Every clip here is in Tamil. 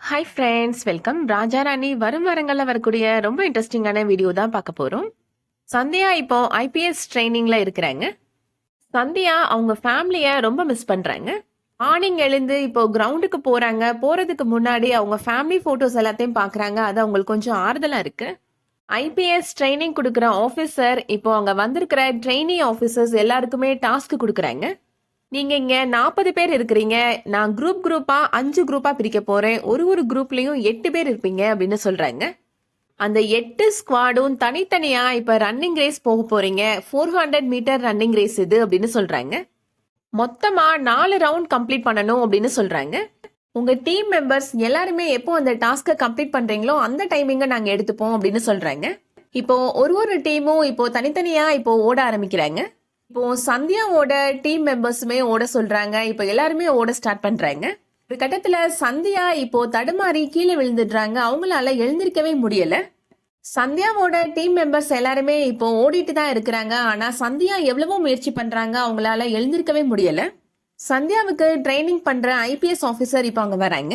Hi friends, welcome. Raja Rani வரும் வாரங்களில் வரக்கூடிய ரொம்ப இன்ட்ரெஸ்டிங்கான வீடியோ தான் பார்க்க போகிறோம். சந்தியா இப்போ ஐபிஎஸ் ட்ரைனிங்கில் இருக்கிறாங்க. சந்தியா அவங்க ஃபேமிலியை ரொம்ப மிஸ் பண்ணுறாங்க. மார்னிங் எழுந்து இப்போ கிரவுண்டுக்கு போகிறாங்க. போகிறதுக்கு முன்னாடி அவங்க ஃபேமிலி ஃபோட்டோஸ் எல்லாத்தையும் பார்க்குறாங்க. அது அவங்களுக்கு கொஞ்சம் ஆறுதலாக இருக்குது. ஐபிஎஸ் ட்ரைனிங் கொடுக்குற ஆஃபீஸர் இப்போ அங்கே வந்திருக்கிற ட்ரெயினி ஆஃபீஸர்ஸ் எல்லாருக்குமே டாஸ்க் கொடுக்குறாங்க. நீங்க இங்க 40 பேர் இருக்கிறீங்க. நான் குரூப்பா 5 குரூப்பா பிரிக்க போறேன். ஒரு குரூப்லயும் 8 பேர் இருப்பீங்க அப்படின்னு சொல்றாங்க. அந்த 8 ஸ்குவாடும் தனித்தனியா இப்ப ரன்னிங் ரேஸ் போக போறீங்க. 400 மீட்டர் ரன்னிங் ரேஸ் இது அப்படின்னு சொல்றாங்க. மொத்தமா 4 ரவுண்ட் கம்ப்ளீட் பண்ணணும் அப்படின்னு சொல்றாங்க. உங்க டீம் மெம்பர்ஸ் எல்லாருமே எப்போ அந்த டாஸ்கை கம்ப்ளீட் பண்றீங்களோ அந்த டைமிங்க நாங்க எடுத்துப்போம் அப்படின்னு சொல்றாங்க. இப்போ ஒரு டீமும் இப்போ தனித்தனியா இப்போ ஓட ஆரம்பிக்கிறாங்க. இப்போ சந்தியாவோட டீம் மெம்பர்ஸுமே ஓட சொல்றாங்க. இப்போ எல்லாருமே ஓட ஸ்டார்ட் பண்றாங்க. ஒரு கட்டத்துல சந்தியா இப்போ தடுமாறி கீழே விழுந்துடுறாங்க. அவங்களால எழுந்திருக்கவே முடியல. சந்தியாவோட டீம் மெம்பர்ஸ் எல்லாருமே இப்போ ஓடிட்டு தான் இருக்கிறாங்க. ஆனா சந்தியா எவ்வளவோ முயற்சி பண்றாங்க, அவங்களால எழுந்திருக்கவே முடியல. சந்தியாவுக்கு ட்ரைனிங் பண்ற ஐபிஎஸ் ஆஃபீஸர் இப்போ அங்க வராங்க.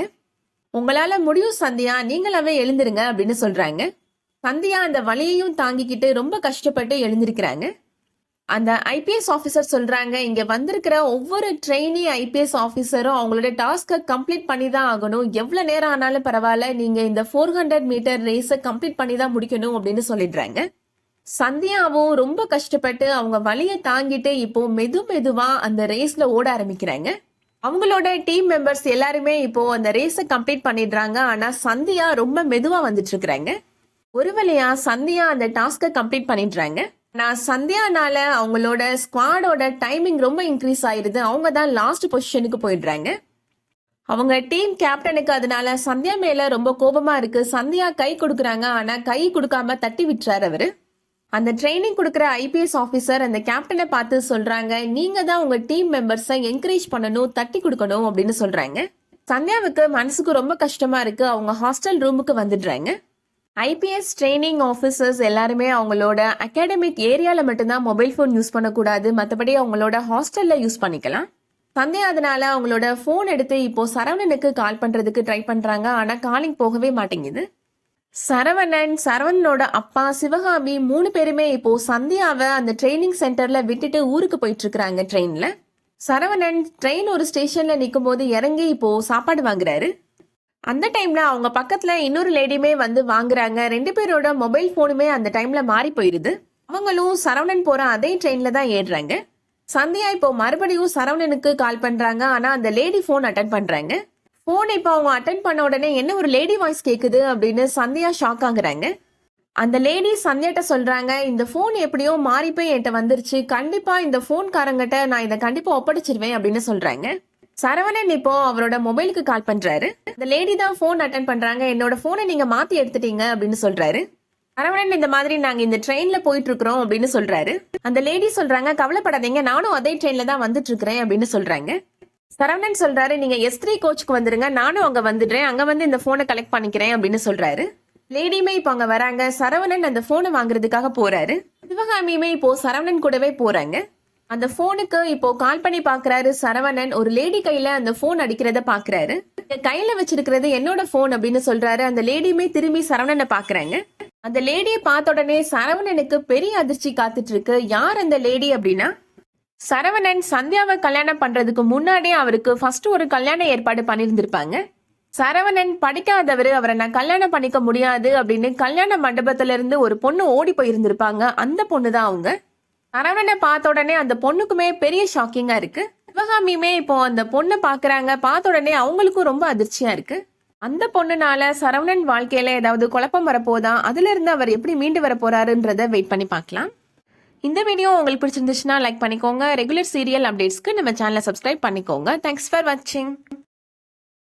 உங்களால முடியும் சந்தியா, நீங்களாவே எழுந்திருங்க அப்படின்னு சொல்றாங்க. சந்தியா அந்த வலியையும் தாங்கிக்கிட்டு ரொம்ப கஷ்டப்பட்டு எழுந்திருக்கிறாங்க. அந்த ஐபிஎஸ் ஆஃபீஸர் சொல்றாங்க, இங்க வந்திருக்கிற ஒவ்வொரு ட்ரெயினி ஐபிஎஸ் ஆஃபீஸரும் அவங்களோட டாஸ்கை கம்ப்ளீட் பண்ணி தான் ஆகணும். எவ்வளவு நேரம் ஆனாலும் பரவாயில்ல, நீங்க இந்த 400 மீட்டர் ரேஸை கம்ப்ளீட் பண்ணி தான் முடிக்கணும் அப்படின்னு சொல்லிடுறாங்க. சந்தியாவும் ரொம்ப கஷ்டப்பட்டு அவங்க வலியை தாங்கிட்டு இப்போ மெதுவா அந்த ரேஸ்ல ஓட ஆரம்பிக்கிறாங்க. அவங்களோட டீம் மெம்பர்ஸ் எல்லாருமே இப்போ அந்த ரேஸை கம்ப்ளீட் பண்ணிடுறாங்க. ஆனா சந்தியா ரொம்ப மெதுவா வந்துட்டு இருக்கிறாங்க. ஒரு வழியா சந்தியா அந்த டாஸ்கை கம்ப்ளீட் பண்ணிடுறாங்க. நான் சந்தியானால அவங்களோட ஸ்குவாடோட டைமிங் ரொம்ப இன்க்ரீஸ் ஆயிருது. அவங்க தான் லாஸ்ட் பொசிஷனுக்கு போயிடுறாங்க. அவங்க டீம் கேப்டனுக்கு அதனால சந்தியா மேல ரொம்ப கோபமா இருக்கு. சந்தியா கை கொடுக்குறாங்க, ஆனா கை கொடுக்காம தட்டி விட்டுறாரு அவரு. அந்த ட்ரைனிங் கொடுக்குற ஐபிஎஸ் ஆஃபீஸர் அந்த கேப்டனை பார்த்து சொல்றாங்க, நீங்க தான் உங்க டீம் மெம்பர்ஸை என்கரேஜ் பண்ணணும், தட்டி கொடுக்கணும் அப்படின்னு சொல்றாங்க. சந்தியாவுக்கு மனசுக்கு ரொம்ப கஷ்டமா இருக்கு. அவங்க ஹாஸ்டல் ரூமுக்கு வந்துடுறாங்க. ஐபிஎஸ் ட்ரைனிங் ஆஃபீஸர்ஸ் எல்லாருமே அவங்களோட அகாடமிக் ஏரியாவில் மட்டும்தான் மொபைல் ஃபோன் யூஸ் பண்ணக்கூடாது, மற்றபடி அவங்களோட ஹாஸ்டலில் யூஸ் பண்ணிக்கலாம். சந்தியா அதனால அவங்களோட ஃபோன் எடுத்து இப்போ சரவணனுக்கு கால் பண்ணுறதுக்கு ட்ரை பண்ணுறாங்க. ஆனால் காலிங் போகவே மாட்டேங்குது. சரவணனோட அப்பா, சிவகாமி 3 பேருமே இப்போ சந்தியாவை அந்த ட்ரைனிங் சென்டரில் விட்டுட்டு ஊருக்கு போயிட்டு இருக்கிறாங்க ட்ரெயினில். சரவணன் ட்ரெயின் ஒரு ஸ்டேஷனில் நிற்கும் போது இறங்கி இப்போ சாப்பாடு வாங்குறாரு. அந்த டைம்ல அவங்க பக்கத்துல இன்னொரு லேடியுமே வந்து வாங்குறாங்க. 2 பேரோட மொபைல் போனுமே அந்த டைம்ல மாறி போயிருது. அவங்களும் சரவணன் போற அதே ட்ரெயின்ல தான் ஏறுறாங்க. சந்தியா இப்போ மறுபடியும் சரவணனுக்கு கால் பண்றாங்க. ஆனா அந்த லேடி போன் அட்டன் பண்றாங்க. போன் இப்போ அவங்க அட்டன் பண்ண உடனே என்ன ஒரு லேடி வாய்ஸ் கேக்குது அப்படின்னு சந்தியா ஷாக் ஆகுறாங்க. அந்த லேடி சந்தியாட்ட சொல்றாங்க, இந்த போன் எப்படியோ மாறி போய் என்கிட்ட வந்துருச்சு, கண்டிப்பா இந்த போன்காரங்கிட்ட நான் இதை கண்டிப்பா ஒப்படைச்சிருவேன் அப்படின்னு சொல்றாங்க. சரவணன் இப்போ அவரோட மொபைலுக்கு கால் பண்றாரு. அந்த லேடி தான் போன் அட்டன் பண்றாங்க. என்னோட போனை நீங்க மாத்தி எடுத்துட்டீங்க அப்படின்னு சொல்றாரு. சரவணன் இந்த மாதிரி நாங்க இந்த ட்ரெயின்ல போயிட்டு இருக்கிறோம் அப்படின்னு சொல்றாரு. அந்த லேடி சொல்றாங்க, கவலைப்படாதீங்க, நானும் அதே ட்ரெயின்ல தான் வந்துட்டு இருக்கிறேன் அப்படின்னு சொல்றாங்க. சரவணன் சொல்றாரு, நீங்க S3 கோச்சுக்கு வந்துருங்க, நானும் அங்க வந்துடுறேன், அங்க வந்து இந்த போனை கலெக்ட் பண்ணிக்கிறேன் அப்படின்னு சொல்றாரு. லேடியுமே இப்போ அங்க வராங்க. சரவணன் அந்த போனை வாங்குறதுக்காக போறாரு. சிவகாமியுமே இப்போ சரவணன் கூடவே போறாங்க. அந்த போனுக்கு இப்போ கால் பண்ணி பாக்குறாரு சரவணன். ஒரு லேடி கையில அந்த போன் அடிக்கிறத பாக்குறாரு. கையில வச்சிருக்கிறது என்னோட போன் அப்படின்னு சொல்றாரு. அந்த லேடியுமே திரும்பி சரவணனை பாக்குறாங்க. அந்த லேடியை பார்த்த உடனே சரவணனுக்கு பெரிய அதிர்ச்சி காத்துட்டு இருக்கு. யார் அந்த லேடி அப்படின்னா, சரவணன் சந்தியாவை கல்யாணம் பண்றதுக்கு முன்னாடியே அவருக்கு ஃபர்ஸ்ட் ஒரு கல்யாண ஏற்பாடு பண்ணியிருந்திருப்பாங்க. சரவணன் படிக்காதவர், அவரை நான் கல்யாணம் பண்ணிக்க முடியாது அப்படின்னு கல்யாண மண்டபத்துல இருந்து ஒரு பொண்ணு ஓடி போயிருந்திருப்பாங்க. அந்த பொண்ணு தான் அவங்க. சரவணனை பார்த்த உடனே அந்த பொண்ணுக்குமே பெரிய ஷாக்கிங்கா இருக்கு. சிவகாமியுமே இப்போ அந்த பொண்ணை பாக்குறாங்க. பார்த்த உடனே அவங்களுக்கும் ரொம்ப அதிர்ச்சியா இருக்கு. அந்த பொண்ணுனால சரவணன் வாழ்க்கையில ஏதாவது குழப்பம் வரப்போதா, அதுல இருந்து அவர் எப்படி மீண்டு வர போறாருன்றத வெயிட் பண்ணி பார்க்கலாம். இந்த வீடியோ உங்களுக்கு பிடிச்சிருந்துச்சுன்னா லைக் பண்ணிக்கோங்க. ரெகுலர் சீரியல் அப்டேட்ஸ்க்கு நம்ம சேனலை சப்ஸ்கிரைப் பண்ணிக்கோங்க. தேங்க்ஸ் ஃபார் வாட்சிங்.